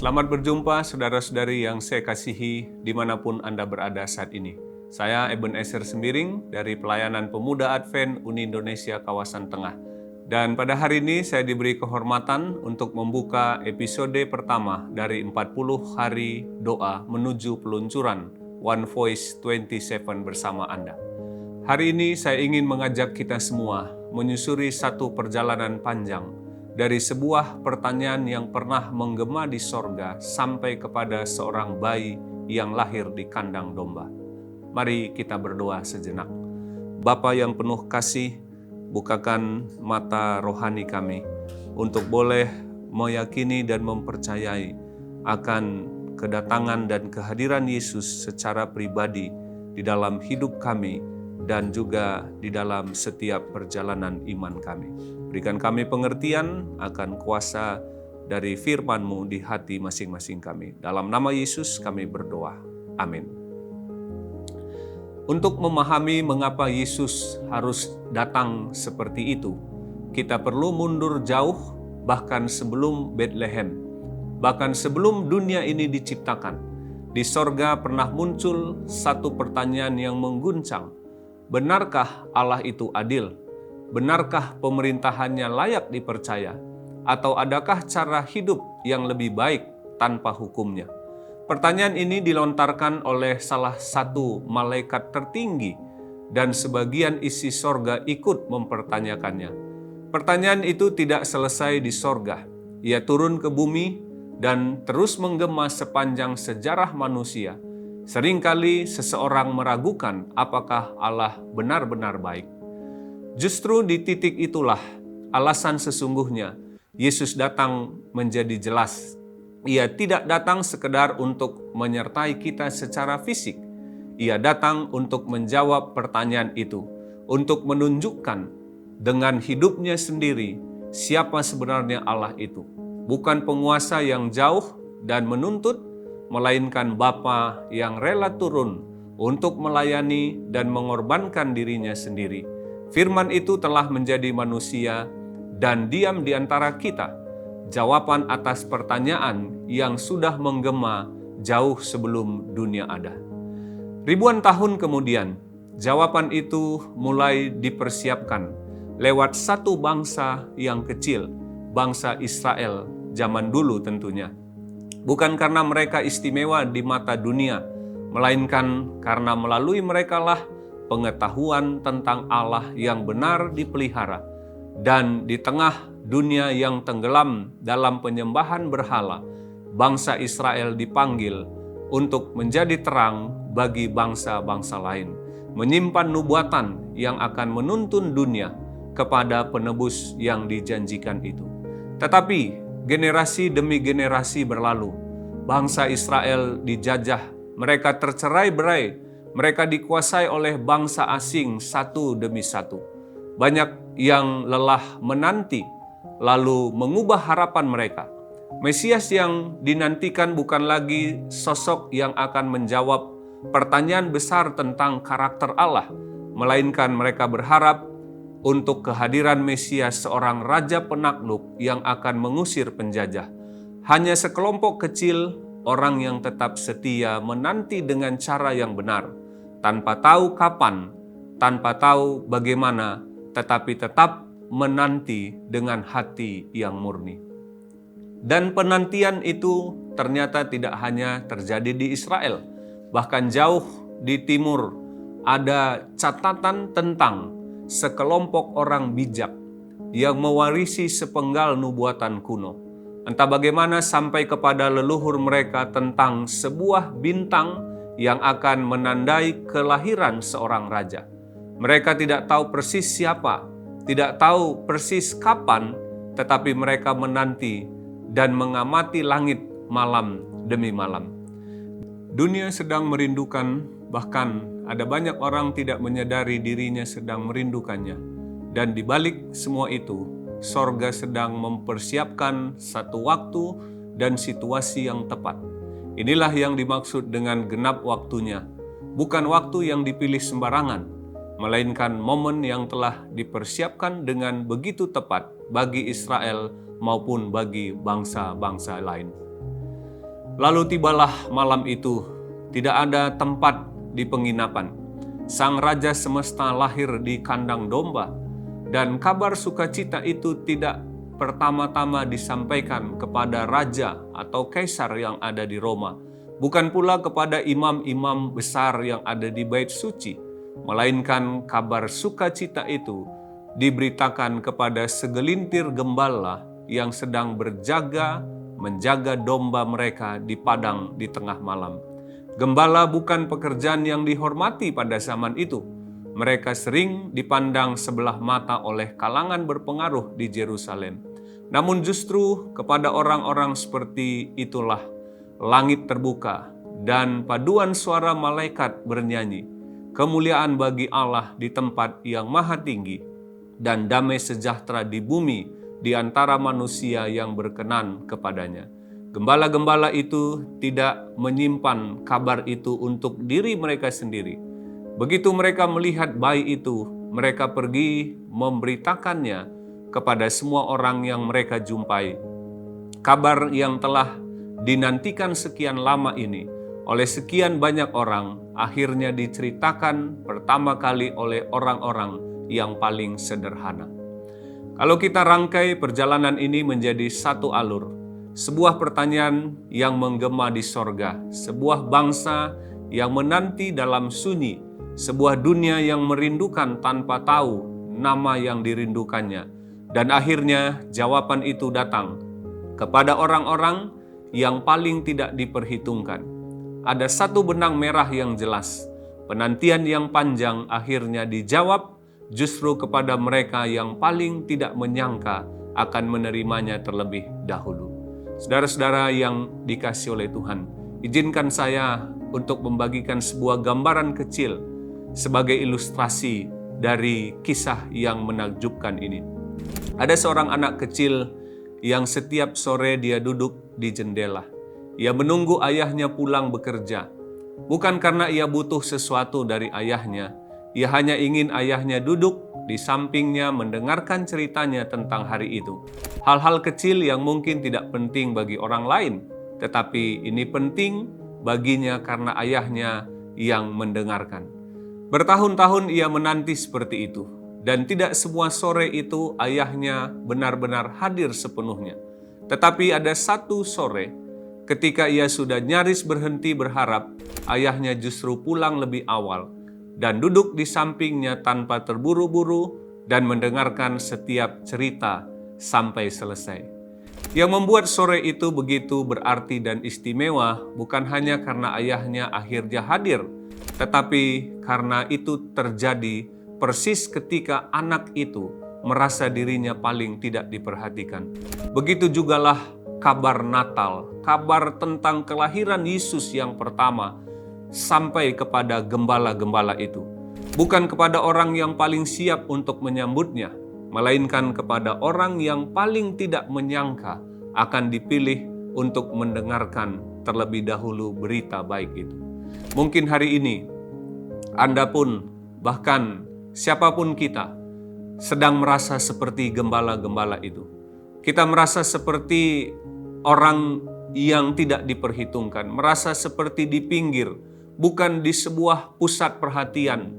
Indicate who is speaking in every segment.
Speaker 1: Selamat berjumpa saudara-saudari yang saya kasihi dimanapun Anda berada saat ini. Saya Ebenezer Sembiring dari Pelayanan Pemuda Advent Uni Indonesia Kawasan Tengah. Dan pada hari ini saya diberi kehormatan untuk membuka episode pertama dari 40 hari doa menuju peluncuran One Voice 27 bersama Anda. Hari ini saya ingin mengajak kita semua menyusuri satu perjalanan panjang dari sebuah pertanyaan yang pernah menggema di sorga sampai kepada seorang bayi yang lahir di kandang domba. Mari kita berdoa sejenak. Bapa yang penuh kasih, bukakan mata rohani kami untuk boleh meyakini dan mempercayai akan kedatangan dan kehadiran Yesus secara pribadi di dalam hidup kami dan juga di dalam setiap perjalanan iman kami. Berikan kami pengertian akan kuasa dari firman-Mu di hati masing-masing kami. Dalam nama Yesus kami berdoa. Amin. Untuk memahami mengapa Yesus harus datang seperti itu, kita perlu mundur jauh bahkan sebelum Bethlehem. Bahkan sebelum dunia ini diciptakan, di sorga pernah muncul satu pertanyaan yang mengguncang. Benarkah Allah itu adil? Benarkah pemerintahannya layak dipercaya? Atau adakah cara hidup yang lebih baik tanpa hukumnya? Pertanyaan ini dilontarkan oleh salah satu malaikat tertinggi dan sebagian isi sorga ikut mempertanyakannya. Pertanyaan itu tidak selesai di sorga. Ia turun ke bumi dan terus menggema sepanjang sejarah manusia. Seringkali seseorang meragukan apakah Allah benar-benar baik. Justru di titik itulah alasan sesungguhnya Yesus datang menjadi jelas. Ia tidak datang sekedar untuk menyertai kita secara fisik. Ia datang untuk menjawab pertanyaan itu, untuk menunjukkan dengan hidupnya sendiri siapa sebenarnya Allah itu. Bukan penguasa yang jauh dan menuntut, melainkan Bapa yang rela turun untuk melayani dan mengorbankan dirinya sendiri. Firman itu telah menjadi manusia dan diam di antara kita. Jawaban atas pertanyaan yang sudah menggema jauh sebelum dunia ada. Ribuan tahun kemudian, jawaban itu mulai dipersiapkan lewat satu bangsa yang kecil, bangsa Israel zaman dulu tentunya. Bukan karena mereka istimewa di mata dunia, melainkan karena melalui merekalah pengetahuan tentang Allah yang benar dipelihara. Dan di tengah dunia yang tenggelam dalam penyembahan berhala, bangsa Israel dipanggil untuk menjadi terang bagi bangsa-bangsa lain, menyimpan nubuatan yang akan menuntun dunia kepada penebus yang dijanjikan itu. Tetapi generasi demi generasi berlalu, bangsa Israel dijajah, mereka tercerai-berai, mereka dikuasai oleh bangsa asing satu demi satu. Banyak yang lelah menanti, lalu mengubah harapan mereka. Mesias yang dinantikan bukan lagi sosok yang akan menjawab pertanyaan besar tentang karakter Allah, melainkan mereka berharap untuk kehadiran Mesias, seorang raja penakluk yang akan mengusir penjajah. Hanya sekelompok kecil orang yang tetap setia menanti dengan cara yang benar, tanpa tahu kapan, tanpa tahu bagaimana, tetapi tetap menanti dengan hati yang murni. Dan penantian itu ternyata tidak hanya terjadi di Israel, bahkan jauh di timur ada catatan tentang sekelompok orang bijak yang mewarisi sepenggal nubuatan kuno. Entah bagaimana sampai kepada leluhur mereka tentang sebuah bintang yang akan menandai kelahiran seorang raja. Mereka tidak tahu persis siapa, tidak tahu persis kapan, tetapi mereka menanti dan mengamati langit malam demi malam. Dunia sedang merindukan, bahkan ada banyak orang tidak menyadari dirinya sedang merindukannya. Dan di balik semua itu, sorga sedang mempersiapkan satu waktu dan situasi yang tepat. Inilah yang dimaksud dengan genap waktunya. Bukan waktu yang dipilih sembarangan, melainkan momen yang telah dipersiapkan dengan begitu tepat bagi Israel maupun bagi bangsa-bangsa lain. Lalu tibalah malam itu, tidak ada tempat di penginapan. Sang Raja semesta lahir di kandang domba, dan kabar sukacita itu tidak pertama-tama disampaikan kepada raja atau kaisar yang ada di Roma, bukan pula kepada imam-imam besar yang ada di bait suci, melainkan kabar sukacita itu diberitakan kepada segelintir gembala yang sedang menjaga domba mereka di padang di tengah malam. Gembala bukan pekerjaan yang dihormati pada zaman itu. Mereka sering dipandang sebelah mata oleh kalangan berpengaruh di Yerusalem. Namun justru kepada orang-orang seperti itulah langit terbuka dan paduan suara malaikat bernyanyi, kemuliaan bagi Allah di tempat yang maha tinggi dan damai sejahtera di bumi di antara manusia yang berkenan kepadanya. Gembala-gembala itu tidak menyimpan kabar itu untuk diri mereka sendiri. Begitu mereka melihat bayi itu, mereka pergi memberitakannya kepada semua orang yang mereka jumpai. Kabar yang telah dinantikan sekian lama ini oleh sekian banyak orang akhirnya diceritakan pertama kali oleh orang-orang yang paling sederhana. Kalau kita rangkai perjalanan ini menjadi satu alur, sebuah pertanyaan yang menggema di sorga, sebuah bangsa yang menanti dalam sunyi, sebuah dunia yang merindukan tanpa tahu nama yang dirindukannya. Dan akhirnya jawaban itu datang kepada orang-orang yang paling tidak diperhitungkan. Ada satu benang merah yang jelas. Penantian yang panjang akhirnya dijawab justru kepada mereka yang paling tidak menyangka akan menerimanya terlebih dahulu. Saudara-saudara yang dikasihi oleh Tuhan, izinkan saya untuk membagikan sebuah gambaran kecil sebagai ilustrasi dari kisah yang menakjubkan ini. Ada seorang anak kecil yang setiap sore dia duduk di jendela. Ia menunggu ayahnya pulang bekerja. Bukan karena ia butuh sesuatu dari ayahnya, ia hanya ingin ayahnya duduk di sampingnya mendengarkan ceritanya tentang hari itu. Hal-hal kecil yang mungkin tidak penting bagi orang lain, tetapi ini penting baginya karena ayahnya yang mendengarkan. Bertahun-tahun ia menanti seperti itu. Dan tidak semua sore itu ayahnya benar-benar hadir sepenuhnya. Tetapi ada satu sore ketika ia sudah nyaris berhenti berharap, ayahnya justru pulang lebih awal dan duduk di sampingnya tanpa terburu-buru dan mendengarkan setiap cerita sampai selesai. Yang membuat sore itu begitu berarti dan istimewa bukan hanya karena ayahnya akhirnya hadir, tetapi karena itu terjadi persis ketika anak itu merasa dirinya paling tidak diperhatikan. Begitu jugalah kabar Natal, kabar tentang kelahiran Yesus yang pertama sampai kepada gembala-gembala itu. Bukan kepada orang yang paling siap untuk menyambutnya, melainkan kepada orang yang paling tidak menyangka akan dipilih untuk mendengarkan terlebih dahulu berita baik itu. Mungkin hari ini Anda pun bahkan siapapun kita sedang merasa seperti gembala-gembala itu. Kita merasa seperti orang yang tidak diperhitungkan, merasa seperti di pinggir, bukan di sebuah pusat perhatian,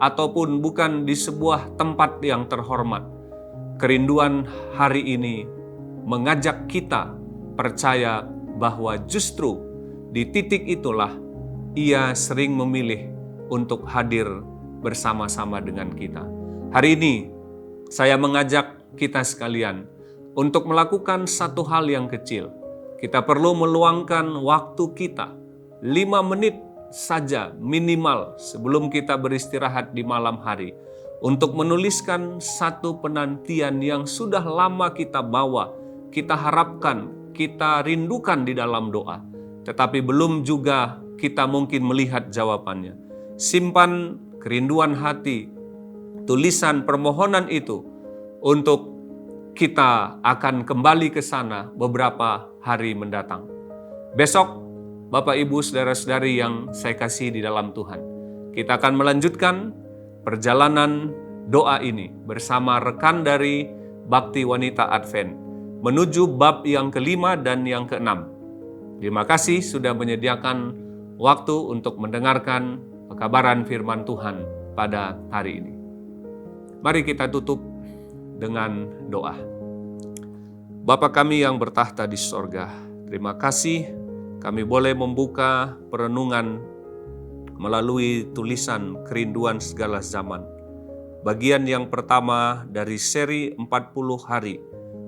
Speaker 1: ataupun bukan di sebuah tempat yang terhormat. Kerinduan hari ini mengajak kita percaya bahwa justru di titik itulah Ia sering memilih untuk hadir bersama-sama dengan kita. Hari ini saya mengajak kita sekalian untuk melakukan satu hal yang kecil. Kita perlu meluangkan waktu kita 5 menit saja minimal sebelum kita beristirahat di malam hari untuk menuliskan satu penantian yang sudah lama kita bawa, kita harapkan, kita rindukan di dalam doa, tetapi belum juga kita mungkin melihat jawabannya. Simpan kerinduan hati, tulisan permohonan itu untuk kita akan kembali ke sana beberapa hari mendatang. Besok, Bapak, Ibu, Saudara-saudari yang saya kasih di dalam Tuhan, kita akan melanjutkan perjalanan doa ini bersama rekan dari Bakti Wanita Advent menuju bab yang ke-5 dan yang ke-6. Terima kasih sudah menyediakan waktu untuk mendengarkan pekabaran firman Tuhan pada hari ini. Mari kita tutup dengan doa. Bapa kami yang bertahta di sorga, terima kasih kami boleh membuka perenungan melalui tulisan Kerinduan Segala Zaman. Bagian yang pertama dari seri 40 hari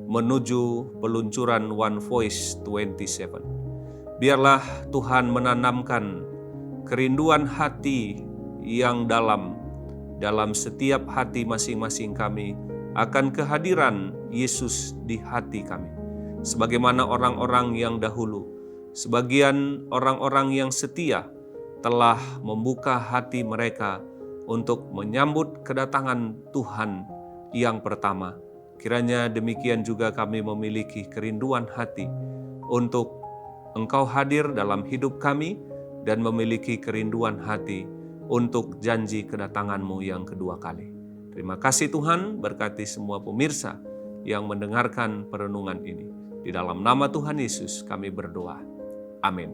Speaker 1: menuju peluncuran One Voice 27. Biarlah Tuhan menanamkan kerinduan hati yang dalam setiap hati masing-masing kami akan kehadiran Yesus di hati kami. Sebagaimana orang-orang yang dahulu, sebagian orang-orang yang setia telah membuka hati mereka untuk menyambut kedatangan Tuhan yang pertama. Kiranya demikian juga kami memiliki kerinduan hati untuk Engkau hadir dalam hidup kami dan memiliki kerinduan hati untuk janji kedatangan-Mu yang kedua kali. Terima kasih Tuhan, berkati semua pemirsa yang mendengarkan perenungan ini. Di dalam nama Tuhan Yesus kami berdoa. Amin.